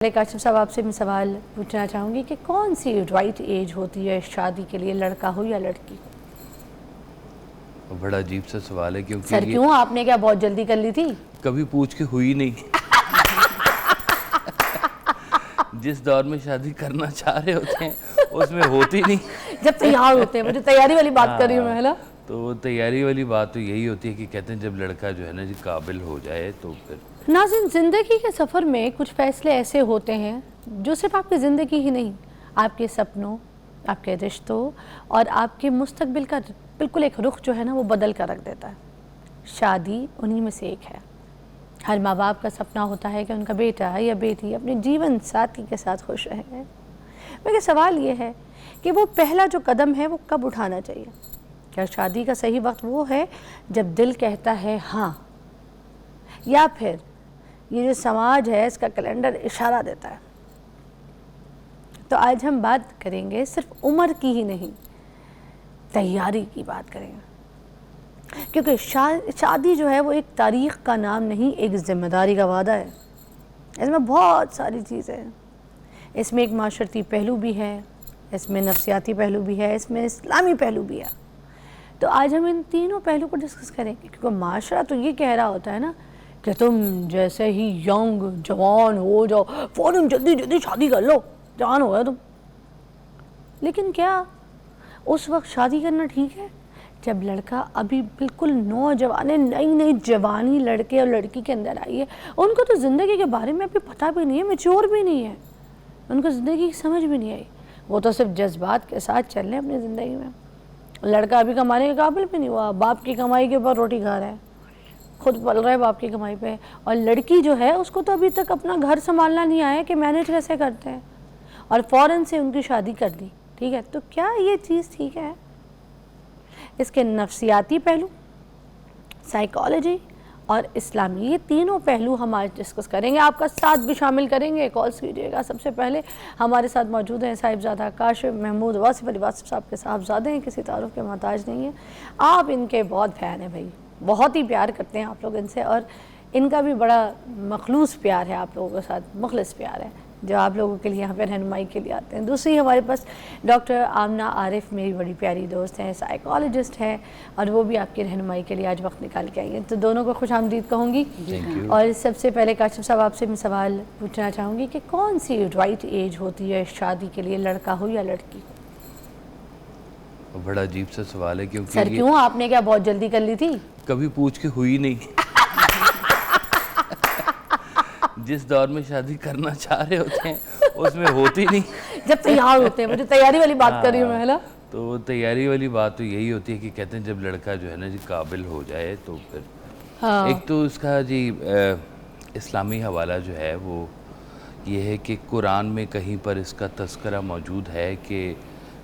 काशिफ साहब, आपसे मैं सवाल पूछना चाहूँगी कि कौन सी राइट एज होती है शादी के लिए, लड़का हो या लड़की? बड़ा अजीब सा सवाल है क्योंकि सर क्यों, आपने क्या बहुत जल्दी कर ली थी? कभी पूछ के हुई नहीं। जिस दौर में शादी करना चाह रहे होते हैं उसमें होती नहीं। जब तैयार होते हैं, मुझे तैयारी वाली बात कर रही हूँ मैं, है ना? तो तैयारी वाली बात तो यही होती है कि कहते हैं जब लड़का जो है ना जी काबिल हो जाए तो फिर। नाज़रीन, ज़िंदगी के सफ़र में कुछ फ़ैसले ऐसे होते हैं जो सिर्फ आपकी ज़िंदगी ही नहीं, आपके सपनों, आपके रिश्तों और आपके मुस्तकबिल का बिल्कुल एक रुख जो है ना वो बदल कर रख देता है। शादी उन्हीं में से एक है। हर माँ बाप का सपना होता है कि उनका बेटा या बेटी अपने जीवन साथी के साथ खुश रहे। मेरा सवाल ये है कि वो पहला जो कदम है वो कब उठाना चाहिए? क्या शादी का सही वक्त वो है जब दिल कहता है हाँ, या फिर ये जो समाज है इसका कैलेंडर इशारा देता है? तो आज हम बात करेंगे सिर्फ उम्र की ही नहीं, तैयारी की बात करेंगे, क्योंकि शादी जो है वो एक तारीख़ का नाम नहीं, एक ज़िम्मेदारी का वादा है। इसमें बहुत सारी चीज़ें हैं। इसमें एक माशरती पहलू भी है, इसमें नफ्सियाती पहलू भी है, इसमें इस्लामी पहलू भी है। तो आज हम इन तीनों पहलू को डिस्कस करेंगे, क्योंकि माशरा तो ये कह रहा होता है ना कि तुम जैसे ही यंग जवान हो जाओ फ़ौरन जल्दी जल्दी शादी कर लो, जवान हो गया तुम। लेकिन क्या उस वक्त शादी करना ठीक है जब लड़का अभी बिल्कुल नौजवान है, नई नई जवानी लड़के और लड़की के अंदर आई है? उनको तो ज़िंदगी के बारे में अभी पता भी नहीं है, मैच्योर भी नहीं है, उनको ज़िंदगी की समझ भी नहीं आई। वो तो सिर्फ जज्बात के साथ चल रहे हैं अपनी ज़िंदगी में। लड़का अभी कमाने के काबिल भी नहीं हुआ, बाप की कमाई के ऊपर रोटी खा रहा है, खुद पल रहा है बाप की कमाई पे। और लड़की जो है उसको तो अभी तक अपना घर संभालना नहीं आया कि मैनेज कैसे करते हैं, और फ़ौरन से उनकी शादी कर दी। ठीक है, तो क्या ये चीज़ ठीक है? इसके नफ्सियाती पहलू, साइकोलॉजी और इस्लामी, ये तीनों पहलू हम आज डिस्कस करेंगे। आपका साथ भी शामिल करेंगे, कॉल्स कीजिएगा। सबसे पहले हमारे साथ मौजूद हैं साहिबजादा काशिफ महमूद वासिफ अली वासिफ साहब के साहबजादे हैं, किसी तारुफ के मोहताज नहीं है। आप इनके बहुत फ़ैन हैं भाई, बहुत ही प्यार करते हैं आप लोग इनसे, और इनका भी बड़ा मखलूस प्यार है आप लोगों के साथ, मुखलिस प्यार है जो आप लोगों के लिए यहाँ पर रहनुमाई के लिए आते हैं। दूसरी हमारे पास डॉक्टर आमना आरिफ, मेरी बड़ी प्यारी दोस्त हैं, साइकोलॉजिस्ट हैं, और वो भी आपकी रहनुमाई के लिए आज वक्त निकाल के आई हैं। तो दोनों को खुश आमदीद कहूँगी। और सबसे पहले काशिफ साहब, आपसे मैं सवाल पूछना चाहूँगी कि कौन सी राइट एज होती है शादी के लिए, लड़का हो या लड़की? बड़ा अजीब सा सवाल है क्योंकि सर क्यों, आपने क्या बहुत जल्दी कर ली थी? कभी पूछ के हुई नहीं। जिस दौर में शादी करना चाह रहे होते हैं उसमें होती नहीं। जब तैयार होते हैं, मुझे तैयारी वाली बात कर रही हूँ मैं, है ना? तो तैयारी वाली बात तो यही होती है कि कहते हैं जब लड़का जो है ना जी काबिल हो जाए तो फिर। हाँ। एक तो इसका जी इस्लामी हवाला जो है वो ये है कि कुरान में कहीं पर इसका तज़किरा मौजूद है कि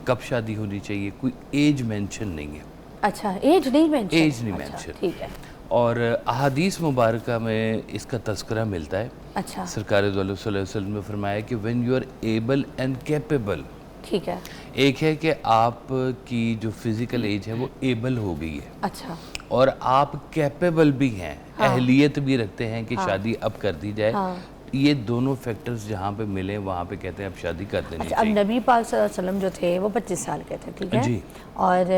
कब शादी होनी चाहिए, कोई एज मेंशन नहीं है। अच्छा, एज नहीं मेंशन? एज नहीं मेंशन, ठीक है। और अहादीस मुबारका में इसका तज़किरा मिलता है। अच्छा। सरकार दो अलैहि वसल्लम ने फरमाया कि when you are able and capable. ठीक है। एक है कि आपकी जो फिज़िकल एज है वो एबल हो गई है। अच्छा। और आप कैपेबल भी हैं, हाँ। अहलियत भी रखते हैं कि हाँ। शादी अब कर दी जाए। हाँ। ये दोनों फैक्टर्स जहाँ पे मिले वहाँ पे कहते हैं अब शादी कर देनी चाहिए। अब नबी पाक सल्लल्लाहु अलैहि वसल्लम जो थे वो 25 साल के थे, ठीक है जी। और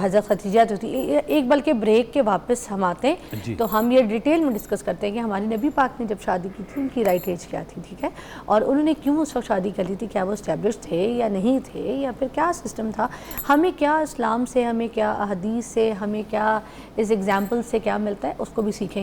हज़रत खदीजा जो थी, एक बल्कि ब्रेक के वापस हम आते हैं तो हम ये डिटेल में डिस्कस करते हैं कि हमारी नबी पाक ने जब शादी की थी उनकी राइट एज क्या थी, ठीक है, और उन्होंने क्यों उस वक्त शादी कर ली थी, क्या वो इस्टेब्लिश थे या नहीं थे, या फिर क्या सिस्टम था, हमें क्या इस्लाम से, हमें क्या हदीस से, हमें क्या इस एग्जाम्पल से क्या मिलता है, उसको भी सीखेंगे।